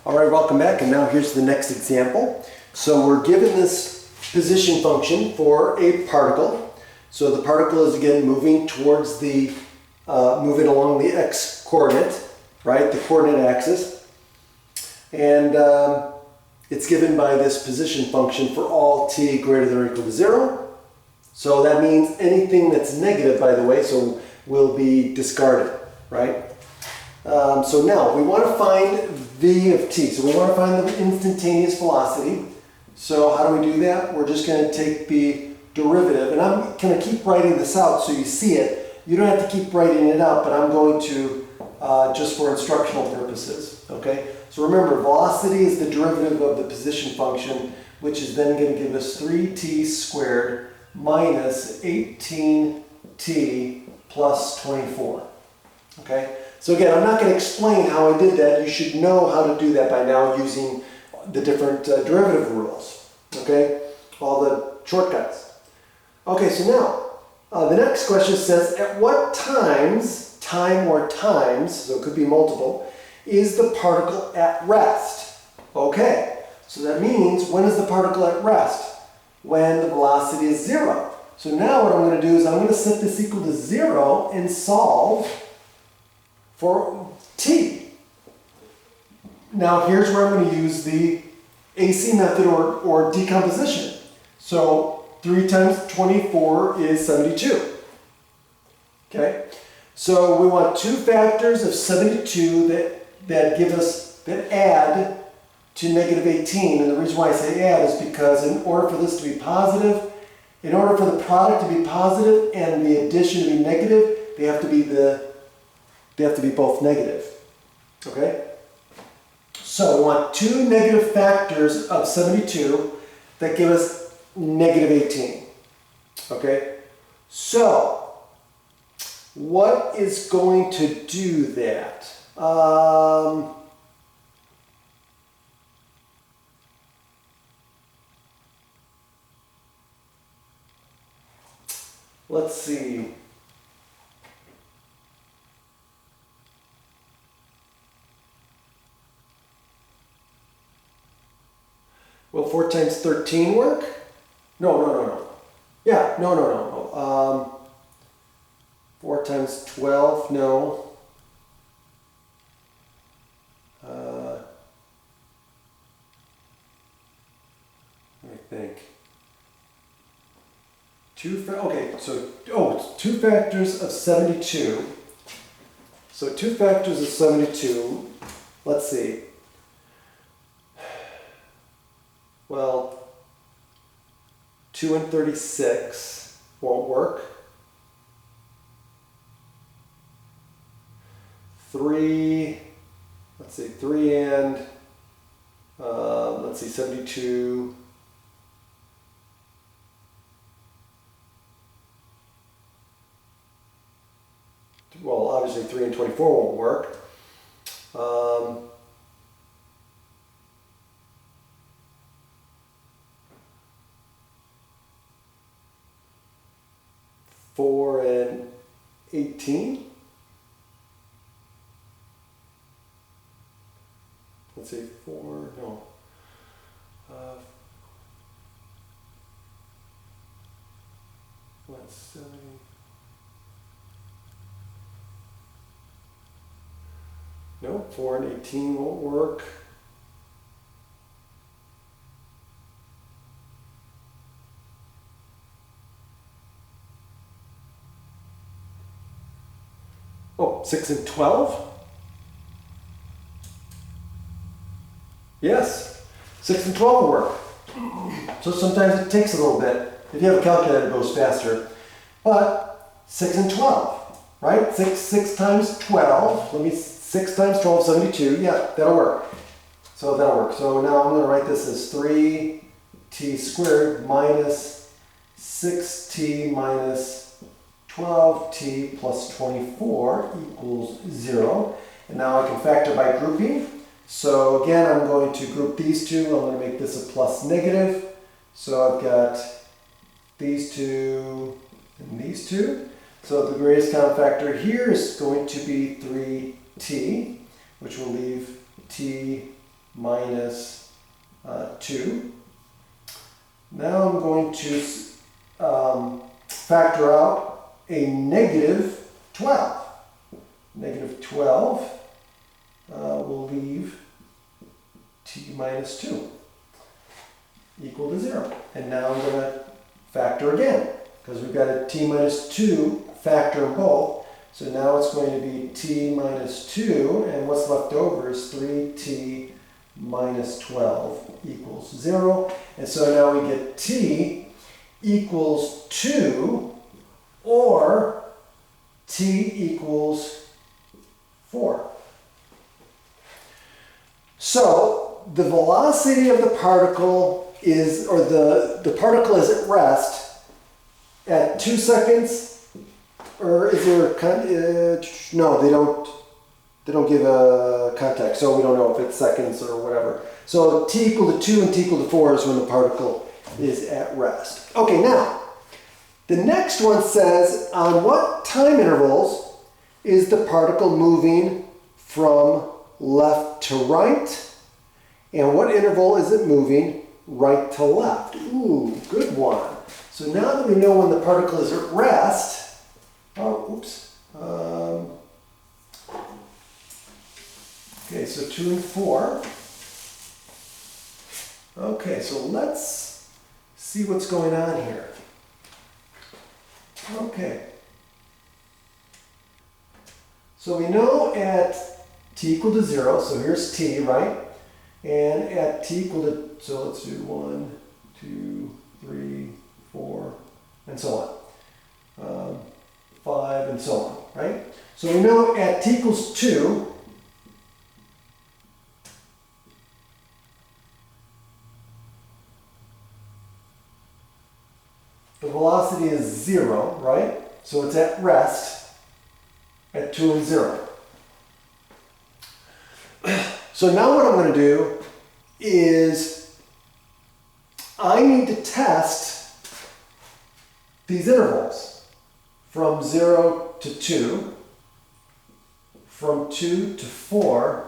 All right, welcome back, and now here's the next example. So we're given this position function for a particle. So the particle is again moving towards the, moving along the x-coordinate, right, the coordinate axis. And it's given by this position function for all t greater than or equal to 0. So that means anything that's negative, by the way, so will be discarded, right? So now we want to find v of t. So we want to find the instantaneous velocity. So how do we do that? We're just going to take the derivative, and I'm going to keep writing this out so you see it. You don't have to keep writing it out, but I'm going to just for instructional purposes. Okay? So remember, velocity is the derivative of the position function, which is then going to give us 3t squared minus 18t plus 24. Okay? So again, I'm not going to explain how I did that. You should know how to do that by now using the different derivative rules. Okay? All the shortcuts. Okay, so now, the next question says, at what times, so it could be multiple, is the particle at rest? Okay, so that means, when is the particle at rest? When the velocity is 0. So now what I'm going to do is I'm going to set this equal to 0 and solve for t. Now here's where I'm going to use the AC method or decomposition. So 3 times 24 is 72. Okay? So we want two factors of 72 that give us, that add to negative 18. And the reason why I say add is because in order for this to be positive, in order for the product to be positive and the addition to be negative, they have to be both negative. Okay? So we want two negative factors of 72 that give us negative 18. Okay? So, what is going to do that? Let's see. Will 4 times 13 work? No. Yeah, no. 4 times 12, no. Let me think. Two factors of 72. So 2 factors of 72, let's see. Well, 2 and 36 won't work. 3 and, 72. Well, obviously 3 and 24 won't work. 4 and 18. Let's see, 4, no. 70. No, 4 and 18 won't work. Oh, 6 and 12? Yes, 6 and 12 will work. So sometimes it takes a little bit. If you have a calculator, it goes faster. But 6 and 12, right? 6 times 12, 6 times 12, 72. Yeah, that'll work. So that'll work. So now I'm going to write this as 3t squared minus 6t minus 12t plus 24 equals 0. And now I can factor by grouping. So again, I'm going to group these two. I'm going to make this a plus negative. So I've got these two and these two. So the greatest common factor here is going to be 3t, which will leave t minus 2. Now I'm going to factor out a negative 12. Negative 12 will leave t minus 2 equal to 0. And now I'm going to factor again, because we've got a t minus 2 factor in both. So now it's going to be t minus 2, and what's left over is 3t minus 12 equals 0. And so now we get t equals 2, or t equals 4. So the velocity of the particle is, or the particle is at rest at 2 seconds, or is there, no, they don't give a context, so we don't know if it's seconds or whatever. So t equal to 2 and t equal to 4 is when the particle is at rest. Okay, now, the next one says, on what time intervals is the particle moving from left to right? And what interval is it moving right to left? Ooh, good one. So now that we know when the particle is at rest, okay, so 2 and 4. Okay, so let's see what's going on here. Okay. So we know at t equal to 0, so here's t, right? And at t equal to, so let's do 1, 2, 3, 4, and so on. 5, and so on, right? So we know at t equals 2, the velocity is 0, right? So it's at rest at 2 and 0. So now what I'm going to do is I need to test these intervals from 0 to 2, from 2 to 4,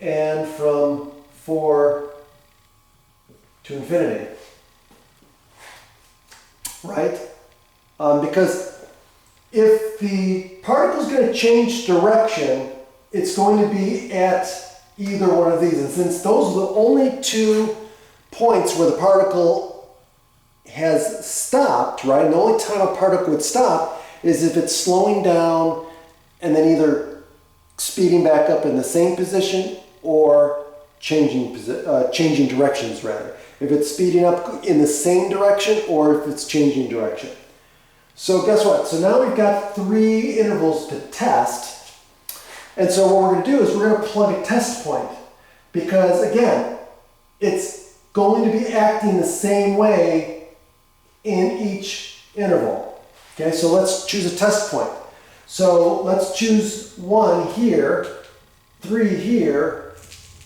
and from 4 to infinity. Right? Because if the particle is going to change direction, it's going to be at either one of these. And since those are the only 2 points where the particle has stopped, right? And the only time a particle would stop is if it's slowing down and then either speeding back up in the same position or changing directions, rather. If it's speeding up in the same direction or if it's changing direction. So guess what? So now we've got 3 intervals to test. And so what we're going to do is we're going to plug a test point. Because again, it's going to be acting the same way in each interval. Okay, so let's choose a test point. So let's choose 1 here, 3 here,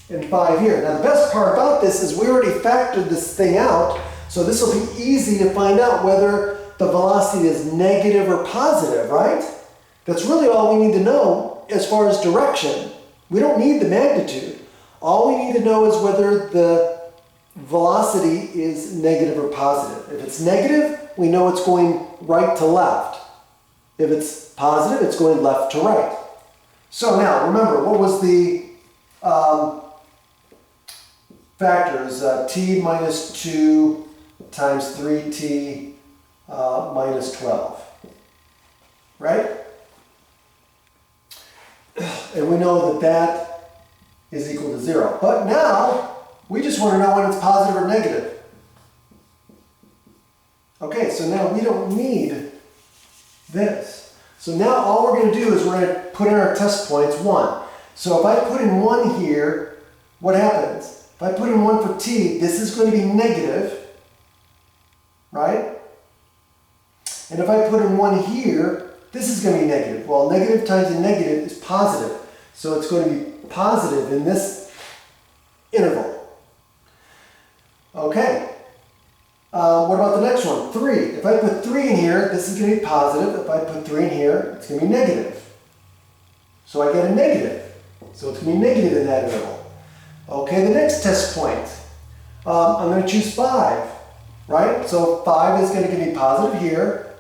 and 5 here. Now the best part about this is we already factored this thing out, so this will be easy to find out whether the velocity is negative or positive, right? That's really all we need to know as far as direction. We don't need the magnitude. All we need to know is whether the velocity is negative or positive. If it's negative, we know it's going right to left. If it's positive, it's going left to right. So now, remember, what was the factors? T minus 2 times 3t minus 12. Right? And we know that that is equal to 0. But now, we just want to know when it's positive or negative. Okay, so now we don't need this. So now all we're going to do is we're going to put in our test points 1. So if I put in 1 here, what happens? If I put in 1 for t, this is going to be negative, right? And if I put in 1 here, this is going to be negative. Well, negative times a negative is positive. So it's going to be positive in this interval. Okay. What about the next one? 3. If I put 3 in here, this is going to be positive. If I put 3 in here, it's going to be negative. So I get a negative. So it's going to be negative in that interval. Okay, the next test point. I'm going to choose 5, right? So 5 is going to give me positive here.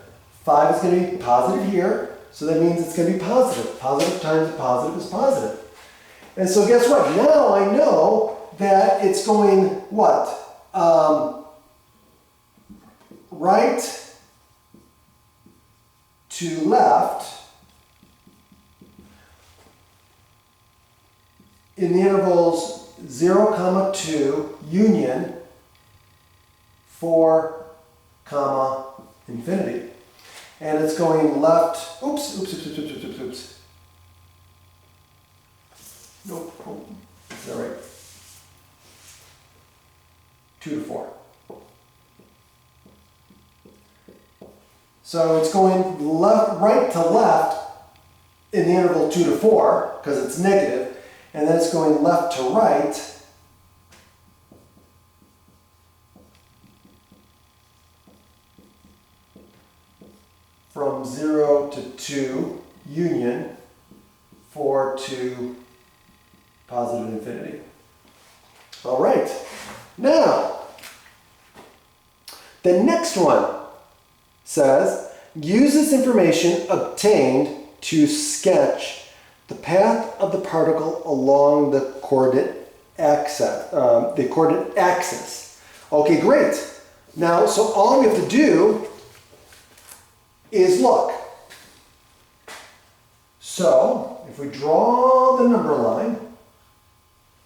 5 is going to be positive here. So that means it's going to be positive. Positive times positive is positive. And so guess what? Now I know that it's going what? Right to left in the intervals 0, 2, union 4, infinity. And it's going left, oops. Nope, oh, is that right? 2 to 4. So it's going left, right to left in the interval 2 to 4, because it's negative, and then it's going left to right from 0 to 2, union 4 to positive infinity. All right, now the next one says, use this information obtained to sketch the path of the particle along the coordinate axis. Okay, great. Now, so all we have to do is look. So, if we draw the number line,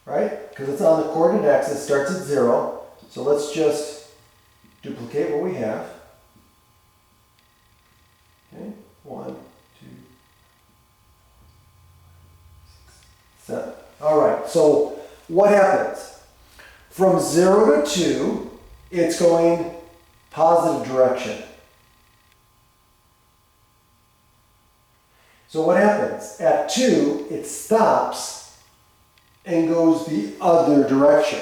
right, because it's on the coordinate axis, it starts at 0. So let's just duplicate what we have. Okay, 1, 2, 7. All right, so what happens? From 0 to 2, it's going positive direction. So what happens? At 2, it stops and goes the other direction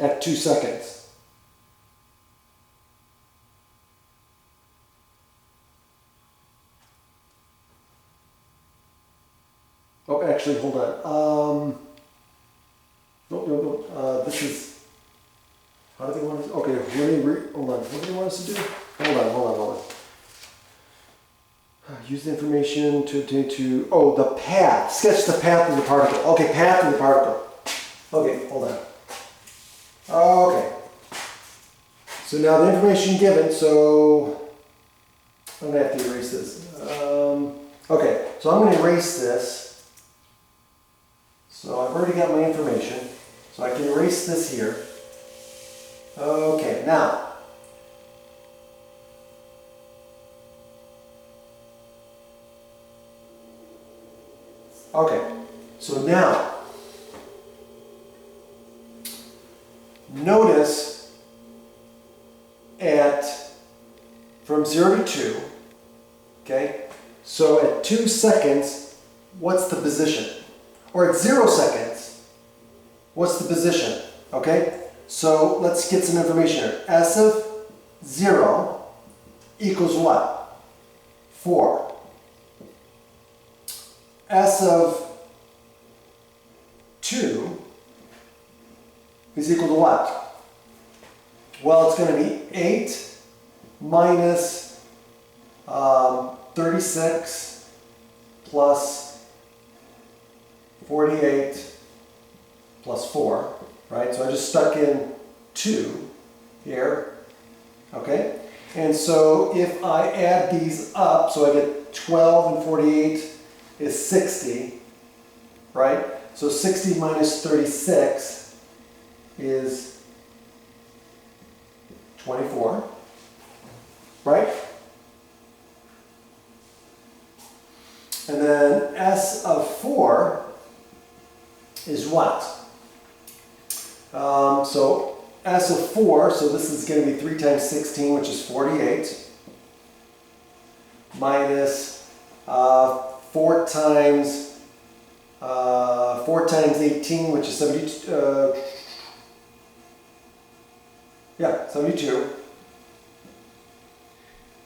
at 2 seconds. Oh, actually, hold on. No. This is, how do they want us, okay, hold on. What do they want us to do? Hold on. Use the information to obtain the path. Sketch the path of the particle. Okay, path of the particle. Okay, hold on. Okay. So now the information given, so I'm going to have to erase this. Okay, so I'm going to erase this. So I've already got my information. So I can erase this here. Okay, now. Okay, so now, notice from 0 to 2, okay, so at 2 seconds, what's the position? Or at 0 seconds, what's the position? Okay, so let's get some information here. S of 0 equals what? 4. S of 2 is equal to what? Well, it's going to be 8 minus 36 plus 48 plus 4, right? So I just stuck in 2 here, okay? And so if I add these up, so I get 12 and 48 is 60, right? So 60 minus 36 is 24, right? And then S of 4 is what? So S of 4, so this is going to be 3 times 16, which is 48, minus 4 times 18, which is 72. 72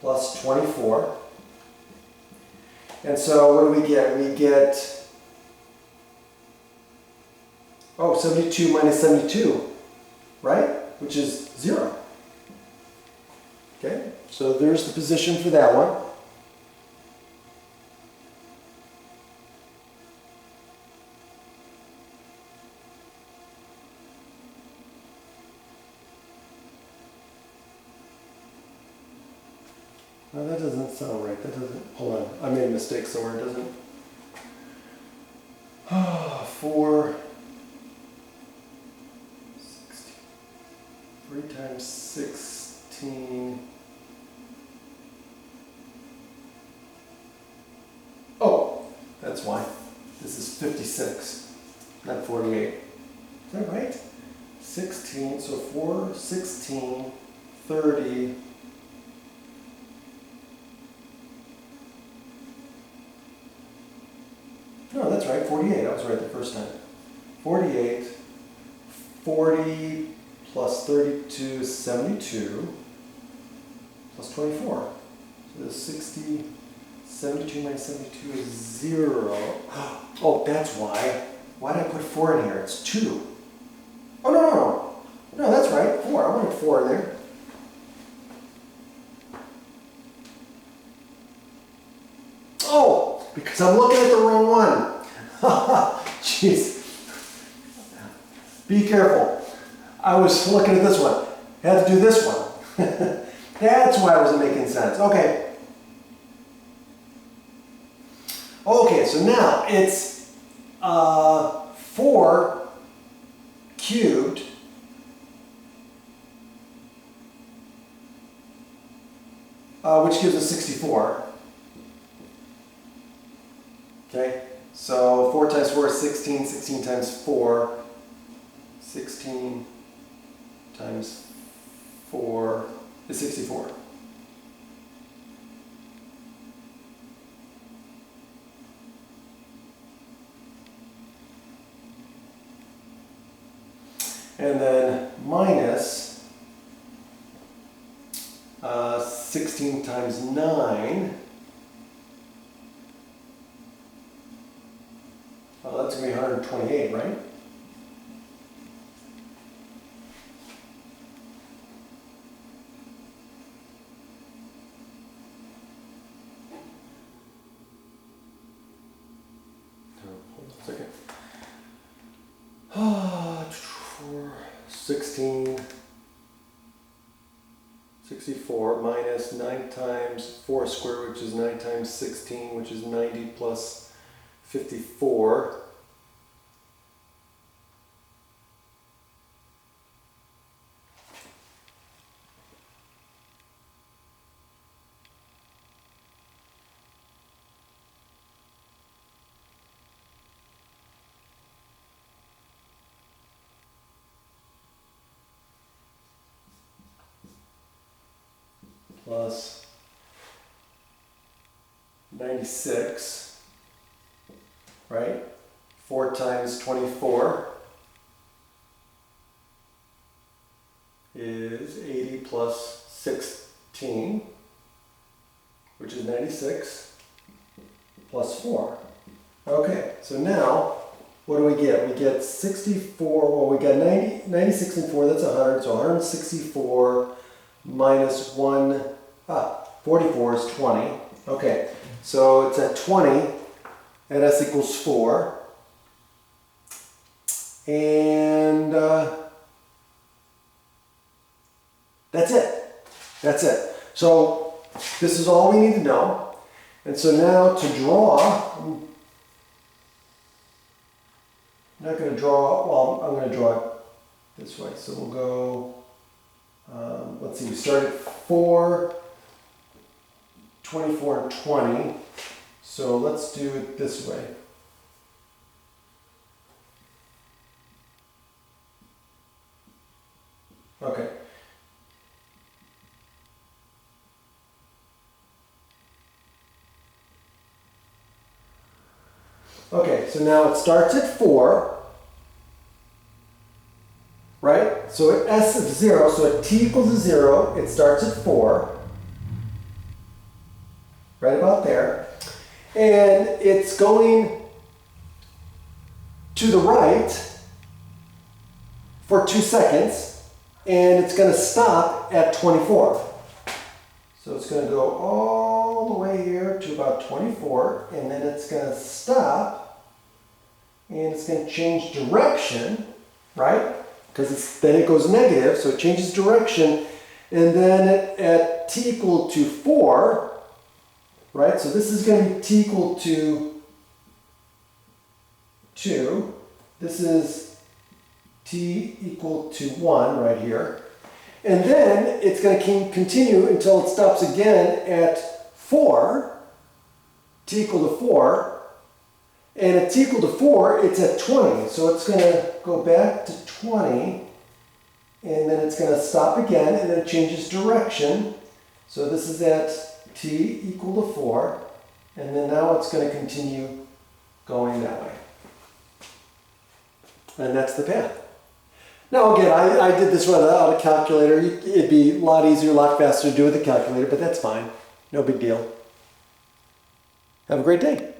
plus 24. And so what do we get? We get Oh, 72 minus 72, right? Which is 0. Okay, so there's the position for that one. No, that doesn't sound right. That doesn't, hold on. I made a mistake somewhere, it doesn't. 4, 16, 3 times 16. Oh, that's why. This is 56, not 48. Is that right? 16, so 4, 16, 30. No, that's right, 48. I was right the first time. 48, 40 plus 32 is 72, plus 24. So there's 60, 72 minus 72 is 0. Oh, that's why. Why did I put 4 in here? It's 2. Oh, no, no, no. No, that's right, 4. I wanted 4 in there. Oh, because I'm looking at the wrong one. Jeez. Be careful. I was looking at this one. I had to do this one. That's why it wasn't making sense. Okay. Okay, so now it's 4 cubed which gives us 64. Okay, so 4 times 4 is 16, 16 times 4, 16 times 4 is 64. And then minus 16 times 9. Well, that's going to be 128, right? Hold on a second. 16, 64 minus 9 times 4 squared, which is 9 times 16, which is 90 plus 54. Plus 96, right? 4 times 24 is 80 plus 16, which is 96, plus 4. Okay, so now, what do we get? We get 64, well we got 96 and 4, that's 100, so 164 minus 44 is 20. Okay, so it's at 20, and s equals 4. And that's it. That's it. So this is all we need to know. And so now to draw, I'm not going to draw, well, I'm going to draw it this way. So we'll go, let's see, we start at 4, 24, and 20. So let's do it this way. Okay. Okay, so now it starts at 4, right? So at s of 0, so at t equals to 0, it starts at 4, right about there. And it's going to the right for 2 seconds, and it's going to stop at 24. So it's going to go all the way here to about 24, and then it's going to stop, and it's going to change direction, right? Because then it goes negative, so it changes direction, and then at t equal to 4, right? So this is going to be t equal to 2. This is t equal to 1 right here. And then it's going to continue until it stops again at 4, t equal to 4. And at t equal to 4, it's at 20. So it's going to go back to 20, and then it's going to stop again, and then it changes direction. So this is at t equal to 4, and then now it's going to continue going that way. And that's the path. Now again, I did this without a calculator. It'd be a lot easier, a lot faster to do with a calculator, but that's fine. No big deal. Have a great day.